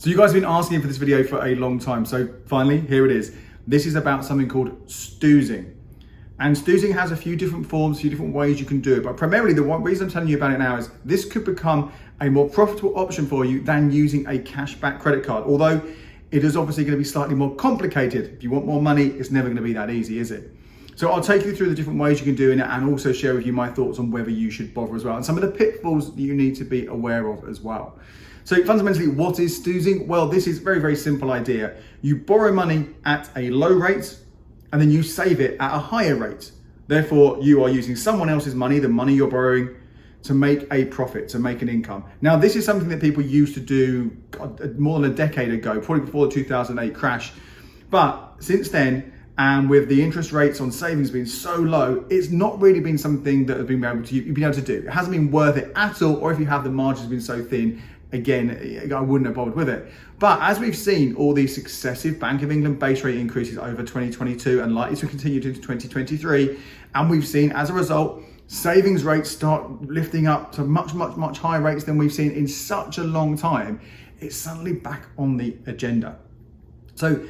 So you guys have been asking for this video for a long time. So finally, here it is. This is about something called stoozing. And stoozing has a few different forms, a few different ways you can do it. But primarily the one reason I'm telling you about it now is this could become a more profitable option for you than using a cashback credit card. Although it is obviously going to be slightly more complicated. If you want more money, it's never going to be that easy, is it? So I'll take you through the different ways you can do it and also share with you my thoughts on whether you should bother as well. And some of the pitfalls that you need to be aware of as well. So fundamentally, what is stoozing? Well, this is a very, very simple idea. You borrow money at a low rate and then you save it at a higher rate. Therefore, you are using someone else's money, the money you're borrowing, to make a profit, to make an income. Now, this is something that people used to do more than a decade ago, probably before the 2008 crash. But since then, and with the interest rates on savings being so low, it's not really been something that you've been able to do. It hasn't been worth it at all, or if you have, the margins been so thin, again, I wouldn't have bothered with it. But as we've seen all these successive Bank of England base rate increases over 2022 and likely to continue into 2023, and we've seen as a result, savings rates start lifting up to much, much, much higher rates than we've seen in such a long time, it's suddenly back on the agenda. So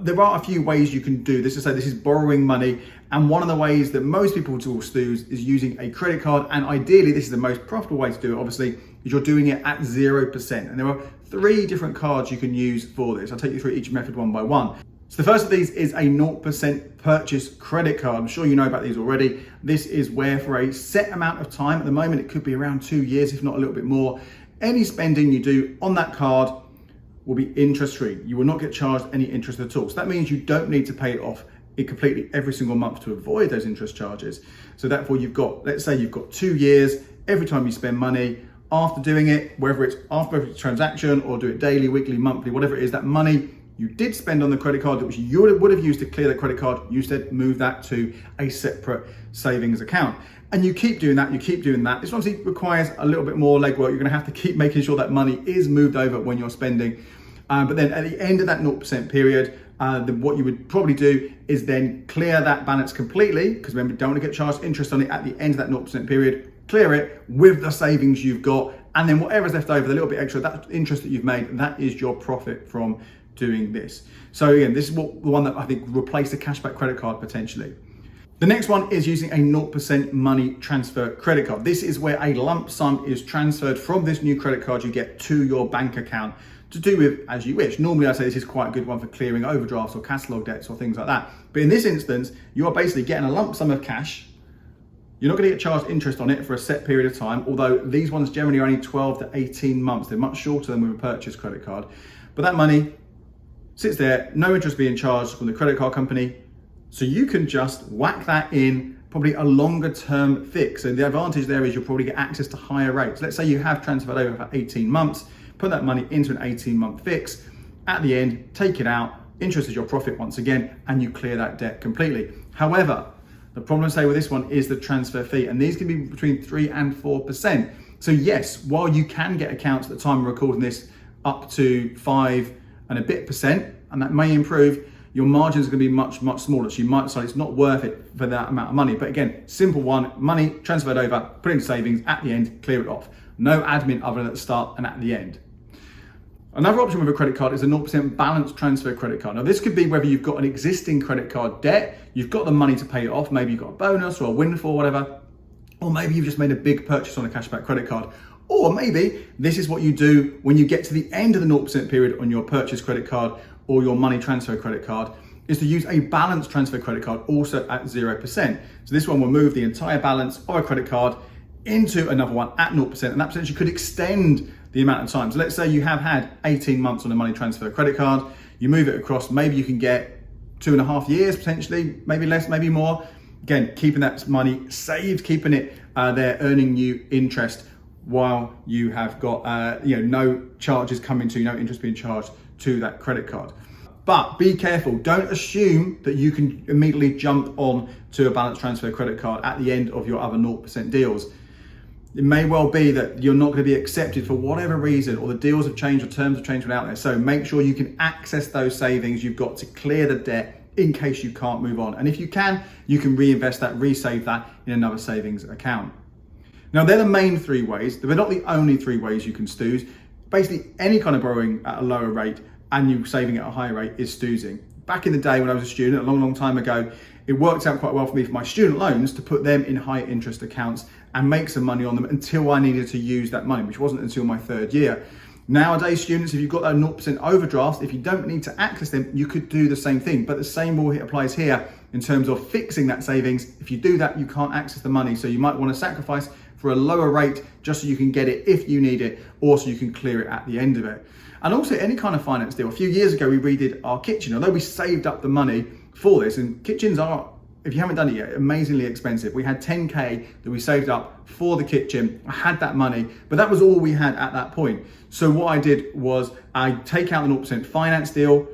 there are a few ways you can do this. To say this is borrowing money, and one of the ways that most people will stooze is using a credit card, and ideally this is the most profitable way to do it, obviously, is you're doing it at 0%. And there are 3 different cards you can use for this. I'll take you through each method one by one. So the first of these is a 0% purchase credit card. I'm sure you know about these already. This is where for a set amount of time, at the moment it could be around 2 years, if not a little bit more, any spending you do on that card will be interest-free. You will not get charged any interest at all. So that means you don't need to pay it off completely every single month to avoid those interest charges. So therefore you've got, let's say you've got 2 years, every time you spend money, after doing it, whether it's after every transaction or do it daily, weekly, monthly, whatever it is, that money you did spend on the credit card, which you would have used to clear that credit card, you said move that to a separate savings account. And you keep doing that, you keep doing that. This obviously requires a little bit more legwork. You're gonna have to keep making sure that money is moved over when you're spending. But then at the end of that 0% period, what you would probably do is then clear that balance completely, because remember, you don't want to get charged interest on it at the end of that 0% period. Clear it with the savings you've got, and then whatever's left over, the little bit extra, that interest that you've made, that is your profit from doing this. So again, this is the one that I think replaced the cashback credit card potentially. The next one is using a 0% money transfer credit card. This is where a lump sum is transferred from this new credit card you get to your bank account to do with as you wish. Normally I say this is quite a good one for clearing overdrafts or catalog debts or things like that. But in this instance, you are basically getting a lump sum of cash. You're not going to get charged interest on it for a set period of time, although these ones generally are only 12 to 18 months. They're much shorter than with a purchase credit card. But that money sits there, no interest being charged from the credit card company. So you can just whack that in probably a longer term fix. And the advantage there is you'll probably get access to higher rates. Let's say you have transferred over for 18 months, put that money into an 18-month fix. At the end, take it out, interest is your profit once again, and you clear that debt completely. However, the problem, say, with this one is the transfer fee, and these can be between 3 and 4%. So yes, while you can get accounts at the time of recording this up to 5 and a bit percent, and that may improve, your margins are going to be much, much smaller. So you might decide it's not worth it for that amount of money. But again, simple one, money transferred over, put in savings, at the end, clear it off. No admin other than at the start and at the end. Another option with a credit card is a 0% balance transfer credit card. Now this could be whether you've got an existing credit card debt, you've got the money to pay it off, maybe you've got a bonus or a windfall, whatever, or maybe you've just made a big purchase on a cashback credit card. Or maybe this is what you do when you get to the end of the 0% period on your purchase credit card or your money transfer credit card, is to use a balance transfer credit card also at 0%. So this one will move the entire balance of a credit card into another one at 0%, and that potentially could extend the amount of time. So let's say you have had 18 months on a money transfer credit card, you move it across, maybe you can get 2.5 years potentially, maybe less, maybe more. Again, keeping that money saved, keeping it there, earning you interest while you have got no charges coming to you, no interest being charged to that credit card. But be careful, don't assume that you can immediately jump on to a balance transfer credit card at the end of your other 0% deals. It may well be that you're not going to be accepted for whatever reason, or the deals have changed or terms have changed without there. So make sure you can access those savings you've got to clear the debt in case you can't move on. And if you can reinvest that, resave that in another savings account. Now they're the main 3 ways. They're not the only 3 ways you can stooze. basically any kind of borrowing at a lower rate and you saving at a higher rate is stoozing. Back in the day when I was a student, a long time ago, it worked out quite well for me for my student loans to put them in high interest accounts and make some money on them until I needed to use that money, which wasn't until my third year. Nowadays, students, if you've got that 0% overdrafts, if you don't need to access them, you could do the same thing. But the same rule applies here in terms of fixing that savings. If you do that, you can't access the money. So you might want to sacrifice for a lower rate just so you can get it if you need it, or so you can clear it at the end of it. And also any kind of finance deal. A few years ago, we redid our kitchen. Although we saved up the money for this, and kitchens are, if you haven't done it yet, amazingly expensive. We had 10K that we saved up for the kitchen. I had that money, but that was all we had at that point. So what I did was I take out the 0% finance deal,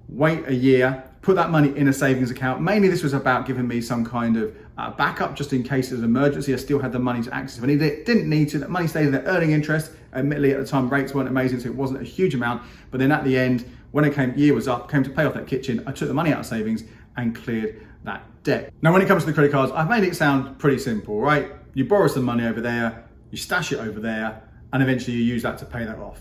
wait a year, put that money in a savings account. Mainly this was about giving me some kind of backup just in case there's an emergency. I still had the money to access if I needed it. Didn't need to. That money stayed in there earning interest. Admittedly, at the time, rates weren't amazing, so it wasn't a huge amount. But then at the end, when year was up, came to pay off that kitchen, I took the money out of savings and cleared that debt. Now, when it comes to the credit cards, I've made it sound pretty simple, right? You borrow some money over there, you stash it over there, and eventually you use that to pay that off.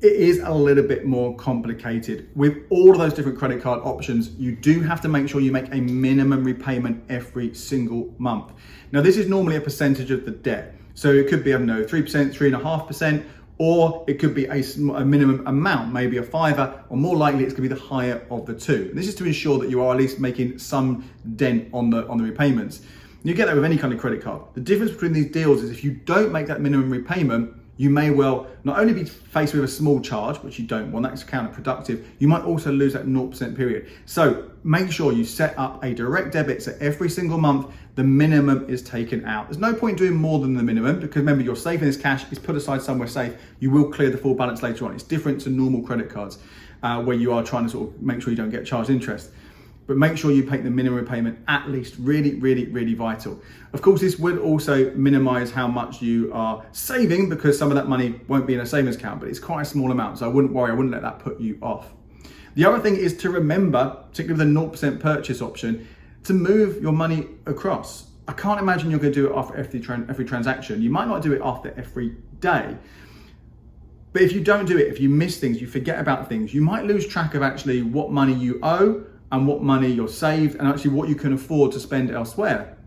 It is a little bit more complicated. With all of those different credit card options, you do have to make sure you make a minimum repayment every single month. Now, this is normally a percentage of the debt. So it could be, I don't know, 3%, 3.5%, or it could be a minimum amount, maybe a $5, or more likely it's going to be the higher of the two. And this is to ensure that you are at least making some dent on the repayments. You get that with any kind of credit card. The difference between these deals is if you don't make that minimum repayment, you may well not only be faced with a small charge, which you don't want, that's counterproductive, you might also lose that 0% period. So make sure you set up a direct debit so every single month the minimum is taken out. There's no point doing more than the minimum because remember, you're saving this cash, it's put aside somewhere safe, you will clear the full balance later on. It's different to normal credit cards where you are trying to sort of make sure you don't get charged interest. But make sure you make the minimum repayment at least. Really vital. Of course, this would also minimize how much you are saving because some of that money won't be in a savings account, but it's quite a small amount. So I wouldn't worry, I wouldn't let that put you off. The other thing is to remember, particularly with the 0% purchase option, to move your money across. I can't imagine you're going to do it after every transaction. You might not do it after every day. But if you don't do it, if you miss things, you forget about things, you might lose track of actually what money you owe and what money you're saved and actually what you can afford to spend elsewhere.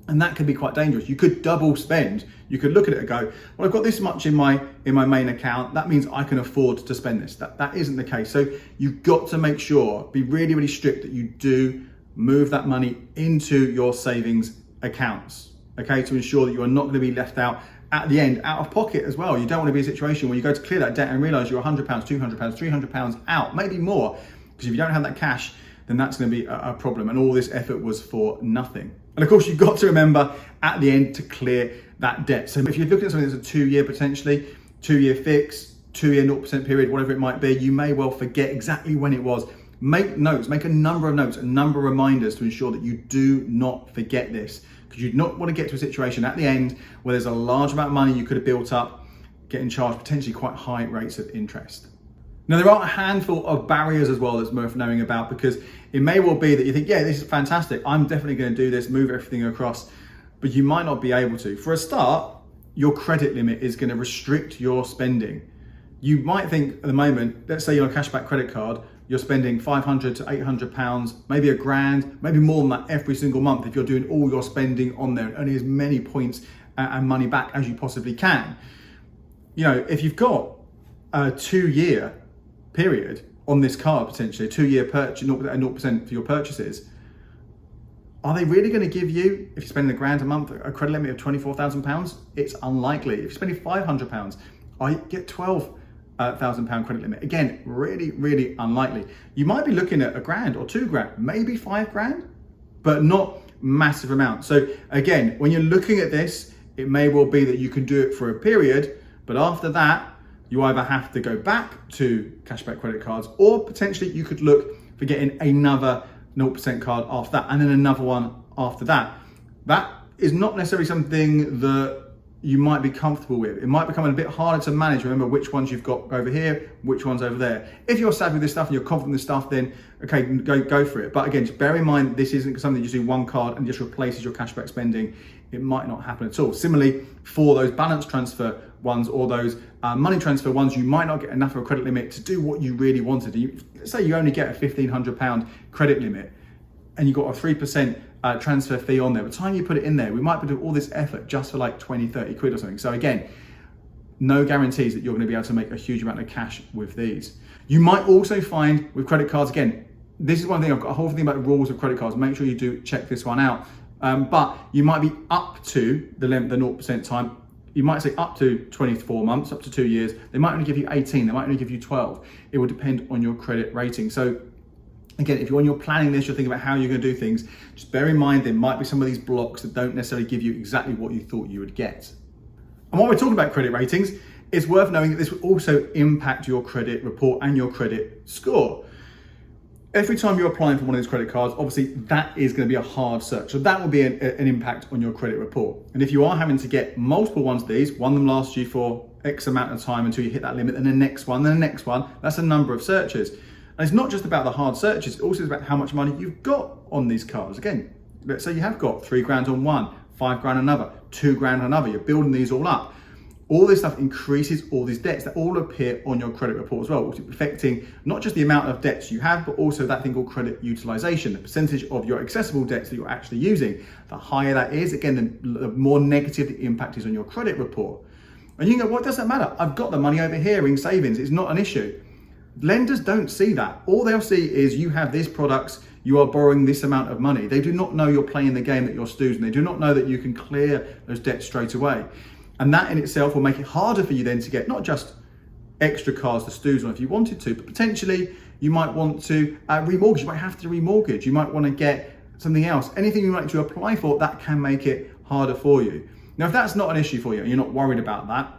And that can be quite dangerous. You could double spend. You could look at it and go, well, I've got this much in my main account. That means I can afford to spend this. That isn't the case. So you've got to make sure, be really strict that you do move that money into your savings accounts, okay? To ensure that you are not going to be left out at the end, out of pocket as well. You don't want to be in a situation where you go to clear that debt and realize you're £100, £200, £300 out, maybe more, because if you don't have that cash, then that's going to be a problem. And all this effort was for nothing. And of course, you've got to remember at the end to clear that debt. So if you're looking at something that's a 2-year potentially, 2-year fix, 2-year 0% period, whatever it might be, you may well forget exactly when it was. Make notes, make a number of notes, a number of reminders to ensure that you do not forget this. Because you do not want to get to a situation at the end where there's a large amount of money you could have built up, getting charged potentially quite high rates of interest. Now, there are a handful of barriers as well that's worth knowing about, because it may well be that you think, yeah, this is fantastic, I'm definitely going to do this, move everything across, but you might not be able to. For a start, your credit limit is going to restrict your spending. You might think at the moment, let's say you're on a cashback credit card, you're spending £500 to £800, maybe £1,000, maybe more than that every single month if you're doing all your spending on there and earning as many points and money back as you possibly can. You know, if you've got a 2-year period on this card, potentially a 2-year purchase, 0% for your purchases, are they really going to give you, if you're spending £1,000 a month, a credit limit of £24,000? It's unlikely. If you're spending £500, I get £12,000 credit limit. Again, really unlikely. You might be looking at £1,000 or £2,000, maybe £5,000, but not massive amount. So again, when you're looking at this, it may well be that you can do it for a period, but after that, you either have to go back to cashback credit cards, or potentially you could look for getting another 0% card after that, and then another one after that. That is not necessarily something that you might be comfortable with. It might become a bit harder to manage. Remember which ones you've got over here, which ones over there. If you're savvy with this stuff and you're confident with this stuff, then okay, go for it. But again, just bear in mind, this isn't something you do one card and just replaces your cashback spending. It might not happen at all. Similarly, for those balance transfer ones or those money transfer ones, you might not get enough of a credit limit to do what you really wanted. Let's say you only get a £1,500 credit limit and you got a 3% transfer fee on there. By the time you put it in there, we might be doing all this effort just for like 20, 30 quid or something. So again, no guarantees that you're going to be able to make a huge amount of cash with these. You might also find with credit cards, again, this is one thing, I've got a whole thing about the rules of credit cards. Make sure you do check this one out. But you might be up to the 0% time. You might say up to 24 months, up to 2 years. They might only give you 18, they might only give you 12. It will depend on your credit rating. So again, if when you're planning this, you're thinking about how you're going to do things, just bear in mind there might be some of these blocks that don't necessarily give you exactly what you thought you would get. And while we're talking about credit ratings, it's worth knowing that this will also impact your credit report and your credit score. Every time you're applying for one of these credit cards, obviously that is going to be a hard search. So that will be an impact on your credit report. And if you are having to get multiple ones of these, one of them lasts you for X amount of time until you hit that limit, and the next one, then the next one, that's a number of searches. And it's not just about the hard searches, it also is about how much money you've got on these cards. Again, let's say you have got 3 grand on one, 5 grand another, 2 grand another, you're building these all up. All this stuff increases all these debts that all appear on your credit report as well, which is affecting not just the amount of debts you have, but also that thing called credit utilization, the percentage of your accessible debts that you're actually using. The higher that is, again, the more negative the impact is on your credit report. And you go, well, it doesn't matter. I've got the money over here in savings. It's not an issue. Lenders don't see that. All they'll see is you have these products, you are borrowing this amount of money. They do not know you're playing the game that you're stoozing. They do not know that you can clear those debts straight away. And that in itself will make it harder for you then to get not just extra cars to stooze on if you wanted to, but potentially you might want to remortgage. You might have to remortgage. You might want to get something else. Anything you like to apply for, that can make it harder for you. Now, if that's not an issue for you and you're not worried about that,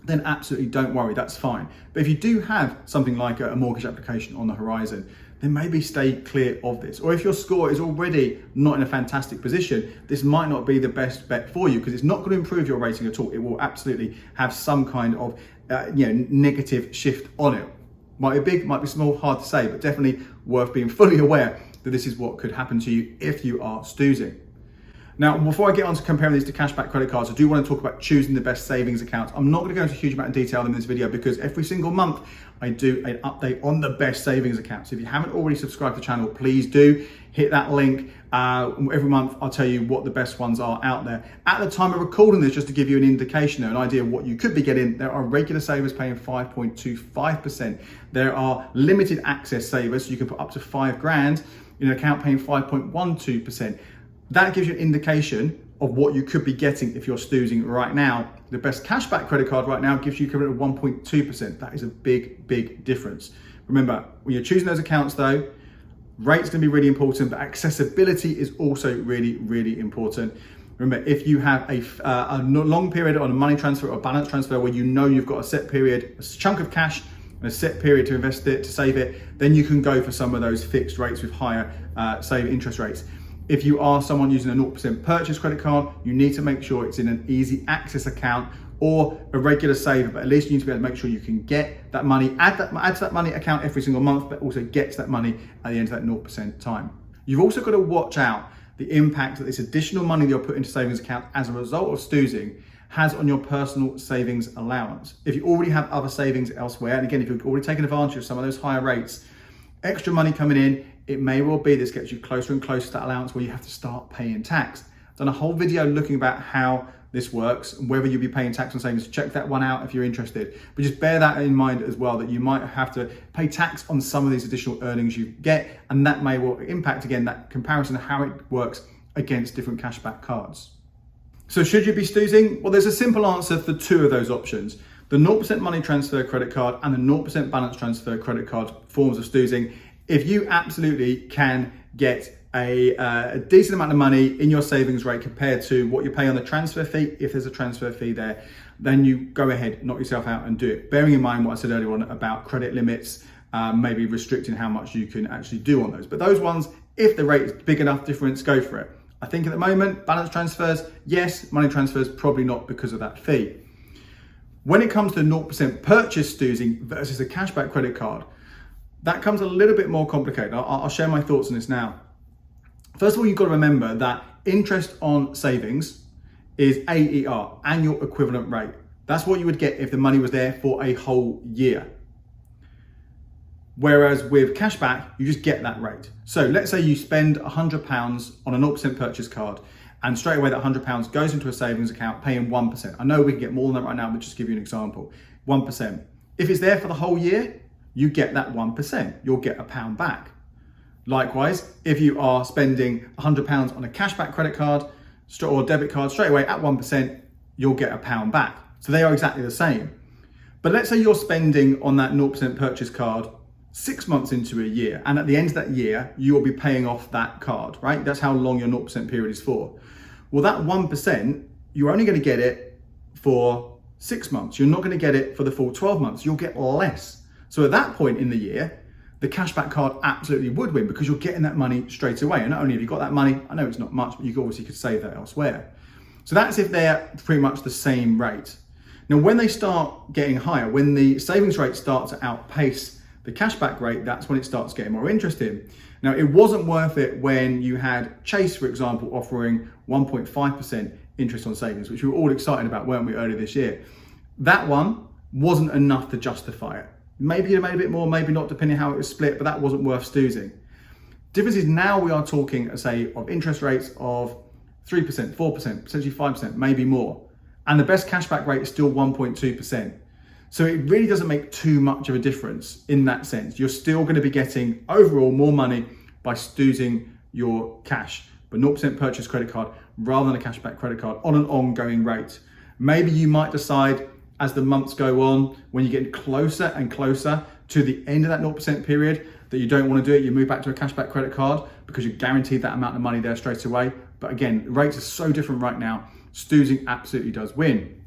then absolutely don't worry, that's fine. But if you do have something like a mortgage application on the horizon, then maybe stay clear of this. Or if your score is already not in a fantastic position, this might not be the best bet for you because it's not going to improve your rating at all. It will absolutely have some kind of negative shift on it. Might be big, might be small, hard to say, but definitely worth being fully aware that this is what could happen to you if you are stoozing. Now, before I get on to comparing these to cashback credit cards, I do want to talk about choosing the best savings accounts. I'm not going to go into a huge amount of detail in this video because every single month I do an update on the best savings accounts. So if you haven't already subscribed to the channel, please do hit that link. Every month I'll tell you what the best ones are out there. At the time of recording this, just to give you an indication or an idea of what you could be getting, there are regular savers paying 5.25%. There are limited access savers, so you can put up to 5 grand in an account paying 5.12%. That gives you an indication of what you could be getting if you're stoozing right now. The best cashback credit card right now gives you equivalent of 1.2%. That is a big, big difference. Remember, when you're choosing those accounts though, rate's gonna be really important, but accessibility is also really, really important. Remember, if you have a long period on a money transfer or a balance transfer where you know you've got a set period, a chunk of cash, and a set period to invest it, to save it, then you can go for some of those fixed rates with higher save interest rates. If you are someone using a 0% purchase credit card, you need to make sure it's in an easy access account or a regular saver, but at least you need to be able to make sure you can get that money, add to that money account every single month, but also get to that money at the end of that 0% time. You've also got to watch out the impact that this additional money that you're putting into savings account as a result of stoozing has on your personal savings allowance. If you already have other savings elsewhere, and again, if you've already taken advantage of some of those higher rates, extra money coming in, it may well be this gets you closer and closer to that allowance where you have to start paying tax. I've done a whole video looking about how this works and whether you'll be paying tax on savings. Check that one out if you're interested. But just bear that in mind as well, that you might have to pay tax on some of these additional earnings you get, and that may well impact, again, that comparison of how it works against different cashback cards. So should you be stoozing? Well, there's a simple answer for 2 of those options. The 0% money transfer credit card and the 0% balance transfer credit card forms of stoozing. If you absolutely can get a decent amount of money in your savings rate compared to what you pay on the transfer fee, if there's a transfer fee there, then you go ahead, knock yourself out and do it. Bearing in mind what I said earlier on about credit limits, maybe restricting how much you can actually do on those. But those ones, if the rate is big enough difference, go for it. I think at the moment, balance transfers, yes, money transfers, probably not because of that fee. When it comes to 0% purchase stoozing versus a cashback credit card, that comes a little bit more complicated. I'll share my thoughts on this now. First of all, you've got to remember that interest on savings is AER, annual equivalent rate. That's what you would get if the money was there for a whole year. Whereas with cashback, you just get that rate. So let's say you spend £100 on a 0% purchase card, and straight away that £100 goes into a savings account paying 1%. I know we can get more than that right now, but just give you an example, 1%. If it's there for the whole year, you get that 1%. You'll get £1 back. Likewise, if you are spending £100 on a cashback credit card or debit card, straight away at 1%, you'll get £1 back. So they are exactly the same. But let's say you're spending on that 0% purchase card 6 months into a year, and at the end of that year, you will be paying off that card, right? That's how long your 0% period is for. Well, that 1%, you're only going to get it for 6 months. You're not going to get it for the full 12 months. You'll get less. So at that point in the year, the cashback card absolutely would win because you're getting that money straight away. And not only have you got that money, I know it's not much, but you obviously could save that elsewhere. So that's if they're pretty much the same rate. Now, when they start getting higher, when the savings rate starts to outpace the cashback rate, that's when it starts getting more interesting. Now, it wasn't worth it when you had Chase, for example, offering 1.5% interest on savings, which we were all excited about, weren't we, earlier this year? That one wasn't enough to justify it. Maybe you made a bit more, maybe not, depending how it was split, but that wasn't worth stoozing. Difference is now we are talking, say, of interest rates of 3%, 4%, potentially 5%, maybe more. And the best cashback rate is still 1.2%. So it really doesn't make too much of a difference in that sense. You're still going to be getting overall more money by stoozing your cash, but 0% purchase credit card rather than a cashback credit card on an ongoing rate. Maybe you might decide as the months go on, when you get closer and closer to the end of that 0% period, that you don't want to do it, you move back to a cashback credit card because you're guaranteed that amount of money there straight away. But again, rates are so different right now. Stoozing absolutely does win.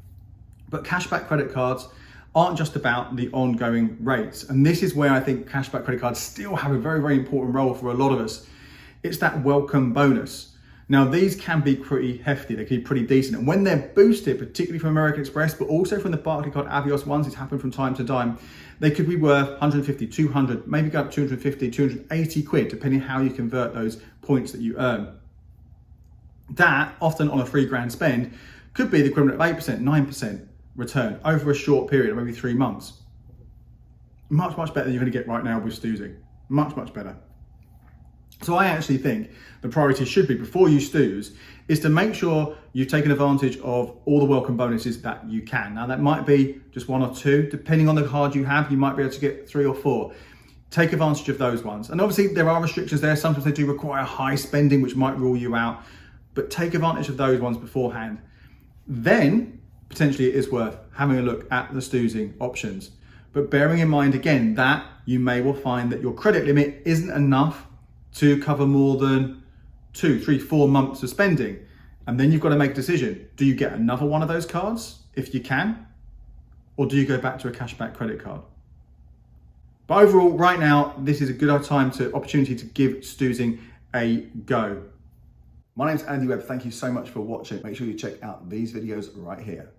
But cashback credit cards aren't just about the ongoing rates. And this is where I think cashback credit cards still have a very, very important role for a lot of us. It's that welcome bonus. Now, these can be pretty hefty, they can be pretty decent. And when they're boosted, particularly from American Express, but also from the Barclaycard Avios ones, it's happened from time to time, they could be worth 150, 200, maybe go up 250, 280 quid, depending how you convert those points that you earn. That, often on a £3,000 spend, could be the equivalent of 8%, 9% return over a short period, maybe 3 months. Much, much better than you're going to get right now with stoozing. Much, much better. So I actually think the priority should be, before you stooze, is to make sure you've taken advantage of all the welcome bonuses that you can. Now, that might be just 1 or 2, depending on the card you have, you might be able to get 3 or 4. Take advantage of those ones. And obviously there are restrictions there. Sometimes they do require high spending, which might rule you out, but take advantage of those ones beforehand. Then potentially it is worth having a look at the stoozing options. But bearing in mind again that you may well find that your credit limit isn't enough to cover more than 2, 3, 4 months of spending. And then you've got to make a decision. Do you get another one of those cards if you can? Or do you go back to a cashback credit card? But overall, right now, this is a good opportunity to give stoozing a go. My name's Andy Webb. Thank you so much for watching. Make sure you check out these videos right here.